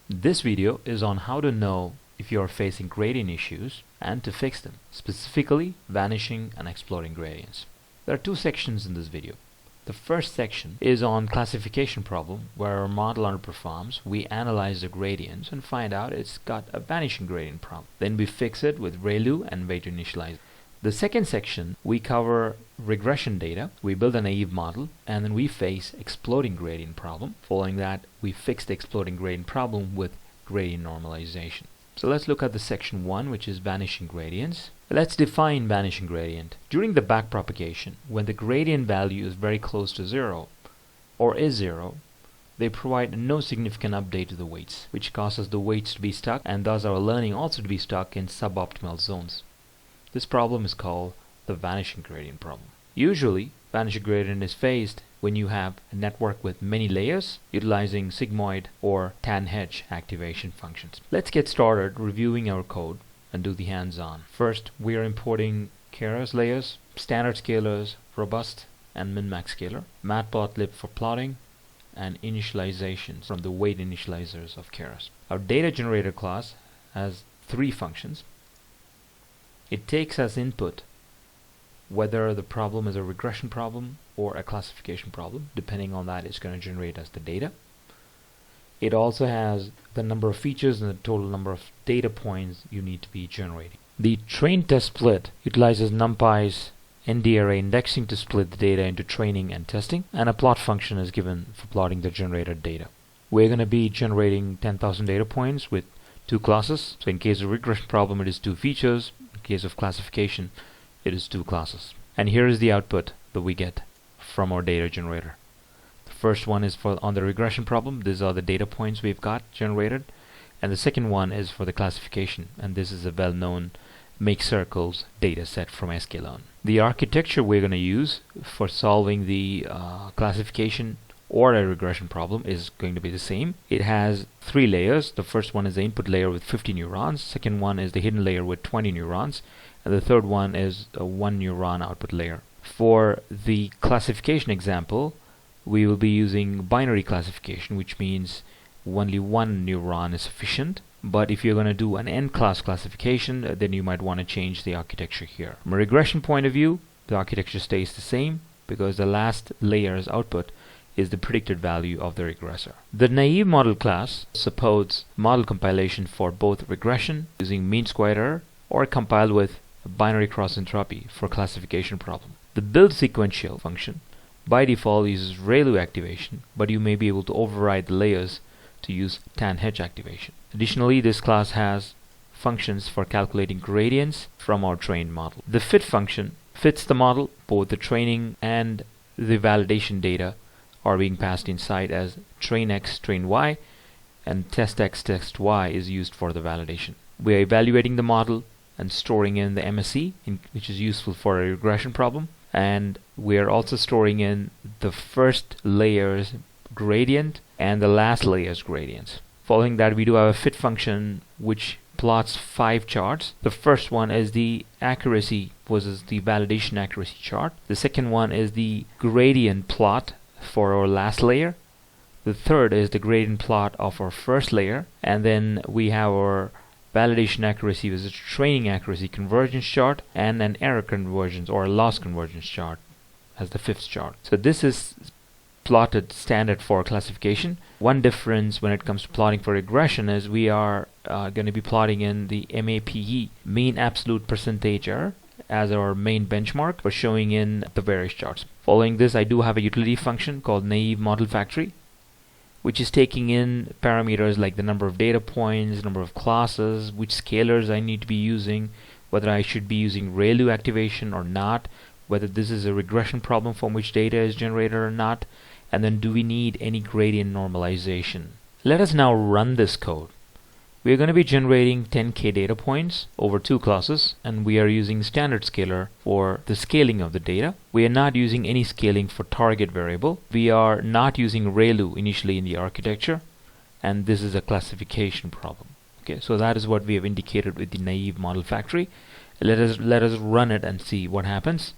This video is on how to know if you are facing gradient issues and to fix them, specifically vanishing and exploding gradients. There are two sections in this video. The first section is on classification problem, where our model underperforms. We analyze the gradients and find out it's got a vanishing gradient problem. Then we fix it with Relu and Weight Initializations. The second section, we cover regression data. We build a naive model, and then we face exploding gradient problem. Following that, we fix the exploding gradient problem with gradient normalization. So let's look at the section 1, which is vanishing gradients. Let's define vanishing gradient. During the backpropagation, when the gradient value is very close to 0 or is 0, they provide no significant update to the weights, which causes the weights to be stuck and thus our learning also to be stuck in suboptimal zones. This problem is called the vanishing gradient problem. Usually, vanishing gradient is faced when you have a network with many layers utilizing sigmoid or tanh activation functions. Let's get started reviewing our code and do the hands-on. First, we are importing Keras layers, standard scalars, robust and min-max scalar, matplotlib for plotting, and initializations from the weight initializers of Keras. Our data generator class has three functions. It takes as input whether the problem is a regression problem or a classification problem. Depending on that, it's going to generate as the data. It also has the number of features and the total number of data points you need to be generating. The train test split utilizes NumPy's ND array indexing to split the data into training and testing, and a plot function is given for plotting the generated data. We're going to be generating 10,000 data points with two classes. So in case of regression problem, it is two features. In case of classification, it is two classes. And here is the output that we get from our data generator. The first one is on the regression problem. These are the data points we've got generated. And the second one is for the classification. And this is a well-known make circles data set from sklearn. The architecture we're going to use for solving the classification or a regression problem is going to be the same. It has three layers. The first one is the input layer with 50 neurons. Second one is the hidden layer with 20 neurons. And the third one is a 1 neuron output layer. For the classification example, we will be using binary classification, which means only one neuron is sufficient. But if you're going to do an n-class classification, then you might want to change the architecture here. From a regression point of view, the architecture stays the same because the last layer's output is the predicted value of the regressor. The naive model class supports model compilation for both regression using mean squared error or compiled with binary cross entropy for classification problem. The build sequential function by default uses Relu activation, but you may be able to override the layers to use tanh activation. Additionally, this class has functions for calculating gradients from our trained model. The fit function fits the model. Both the training and the validation data are being passed inside as train x, train y, and test x, test y is used for the validation. We are evaluating the model and storing in the MSE, which is useful for a regression problem. And we are also storing in the first layer's gradient and the last layer's gradients. Following that, we do have a fit function which plots 5 charts. The first one is the accuracy versus the validation accuracy chart. The second one is the gradient plot for our last layer. The third is the gradient plot of our first layer. And then we have our validation accuracy versus training accuracy convergence chart and an error convergence or a loss convergence chart as the fifth chart. So this is plotted standard for classification. One difference when it comes to plotting for regression is we are going to be plotting in the MAPE, mean absolute percentage error, as our main benchmark for showing in the various charts. Following this, I do have a utility function called naive model factory, which is taking in parameters like the number of data points, number of classes, which scalars I need to be using, whether I should be using Relu activation or not, whether this is a regression problem from which data is generated or not, and then do we need any gradient normalization. Let us now run this code. We are going to be generating 10k data points over two classes, and we are using standard scalar for the scaling of the data. We are not using any scaling for target variable. We are not using Relu initially in the architecture, and this is a classification problem. Okay, so that is what we have indicated with the naive model factory. Let us run it and see what happens.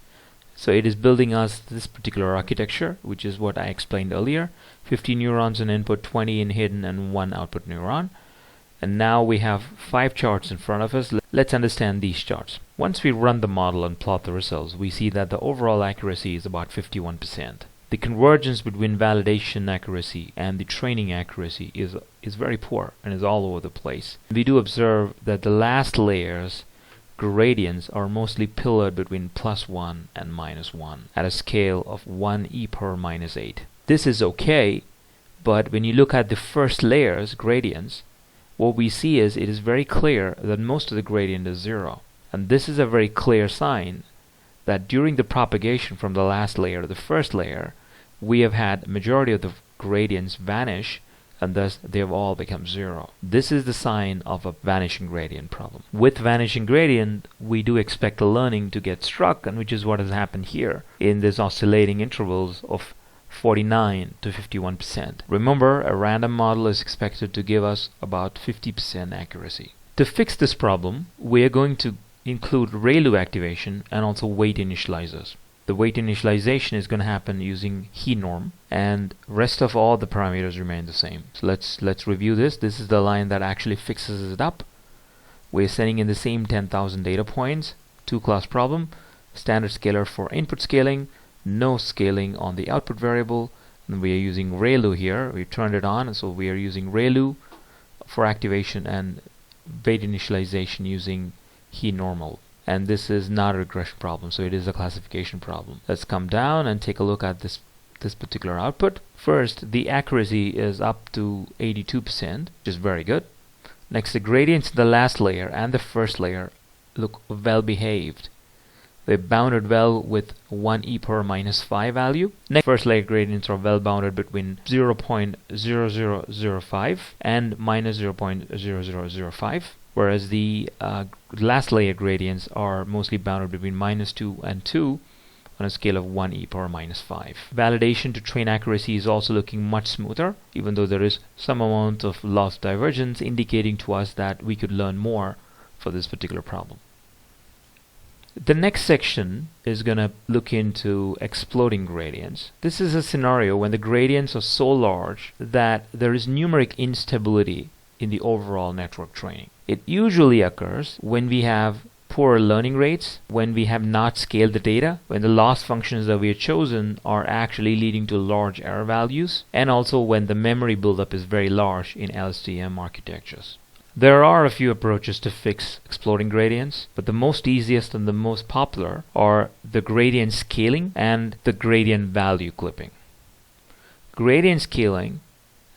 So it is building us this particular architecture, which is what I explained earlier. 50 neurons in input, 20 in hidden, and 1 output neuron. And now we have 5 charts in front of us. Let's understand these charts. Once we run the model and plot the results, we see that the overall accuracy is about 51%. The convergence between validation accuracy and the training accuracy is very poor and is all over the place. We do observe that the last layers gradients are mostly pillared between +1 and -1 at a scale of 1 e power -8. This is okay, but when you look at the first layers gradients, what we see is it is very clear that most of the gradient is 0. And this is a very clear sign that during the propagation from the last layer to the first layer, we have had majority of the gradients vanish, and thus they have all become 0. This is the sign of a vanishing gradient problem. With vanishing gradient, we do expect the learning to get struck, and which is what has happened here in this oscillating intervals of 49 to 51%. Remember, a random model is expected to give us about 50% accuracy. To fix this problem, we are going to include Relu activation and also weight initializers. The weight initialization is going to happen using he norm, and rest of all the parameters remain the same. So let's review this. This is the line that actually fixes it up. We're sending in the same 10,000 data points, 2-class problem, standard scaler for input scaling, no scaling on the output variable, and we are using Relu here. We turned it on, so we are using Relu for activation and weight initialization using he normal. And this is not a regression problem, so it is a classification problem. Let's come down and take a look at this particular output. First, the accuracy is up to 82%, which is very good. Next, the gradients in the last layer and the first layer look well behaved. They bounded well with 1 e power -5 value. Next, first layer gradients are well bounded between 0.0005 and -0.0005. Whereas the last layer gradients are mostly bounded between -2 and 2 on a scale of 1 e power -5. Validation to train accuracy is also looking much smoother, even though there is some amount of loss divergence indicating to us that we could learn more for this particular problem. The next section is going to look into exploding gradients. This is a scenario when the gradients are so large that there is numeric instability in the overall network training. It usually occurs when we have poor learning rates, when we have not scaled the data, when the loss functions that we have chosen are actually leading to large error values, and also when the memory buildup is very large in LSTM architectures. There are a few approaches to fix exploding gradients, but the most easiest and the most popular are the gradient scaling and the gradient value clipping. Gradient scaling,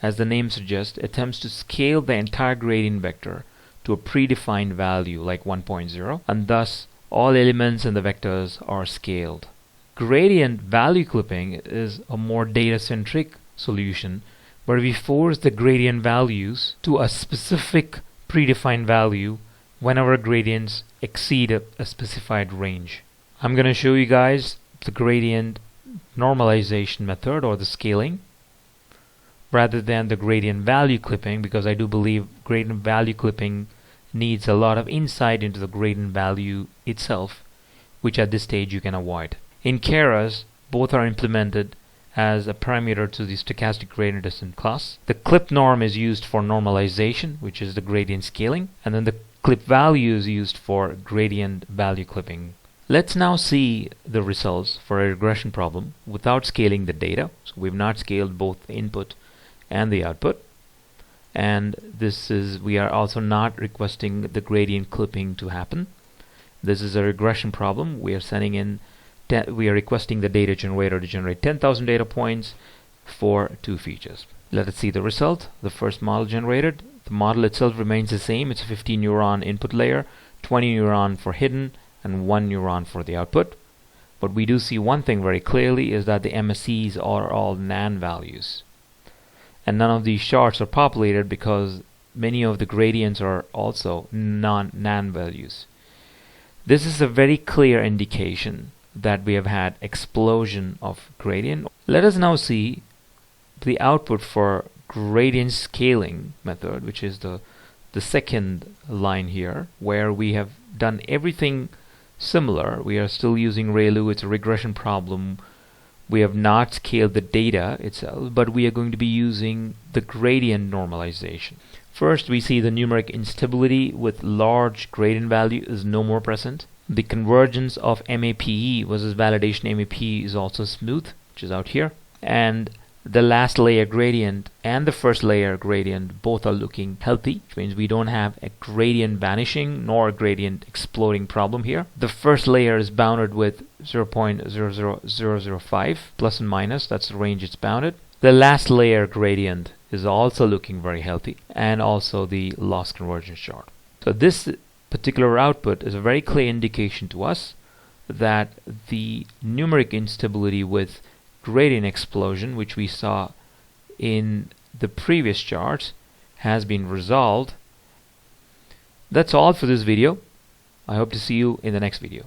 as the name suggests, attempts to scale the entire gradient vector to a predefined value like 1.0, and thus all elements in the vectors are scaled. Gradient value clipping is a more data-centric solution where we force the gradient values to a specific predefined value whenever gradients exceed a specified range. I'm going to show you guys the gradient normalization method, or the scaling, rather than the gradient value clipping, because I do believe gradient value clipping needs a lot of insight into the gradient value itself, which at this stage you can avoid. In Keras, both are implemented as a parameter to the stochastic gradient descent class. The clip norm is used for normalization, which is the gradient scaling, and then the clip value is used for gradient value clipping. Let's now see the results for a regression problem without scaling the data. So we've not scaled both the input and the output, and we are also not requesting the gradient clipping to happen. This is a regression problem. We are requesting the data generator to generate 10,000 data points for 2 features. Let us see the result. The first model generated. The model itself remains the same. It's a 50 neuron input layer, 20 neuron for hidden, and 1 neuron for the output. But we do see one thing very clearly, is that the MSEs are all NaN values. And none of these charts are populated because many of the gradients are also non-NaN values. This is a very clear indication that we have had explosion of gradient. Let us now see the output for gradient scaling method, which is the second line here, where we have done everything similar. We are still using Relu. It's a regression problem. We have not scaled the data itself, but we are going to be using the gradient normalization. First, we see the numeric instability with large gradient value is no more present. The convergence of MAPE versus validation MAPE is also smooth, which is out here. And the last layer gradient and the first layer gradient both are looking healthy, which means we don't have a gradient vanishing nor a gradient exploding problem here. The first layer is bounded with 0.00005 plus and minus. That's the range it's bounded. The last layer gradient is also looking very healthy, and also the loss convergence chart. So this particular output is a very clear indication to us that the numeric instability with gradient explosion, which we saw in the previous charts, has been resolved. That's all for this video. I hope to see you in the next video.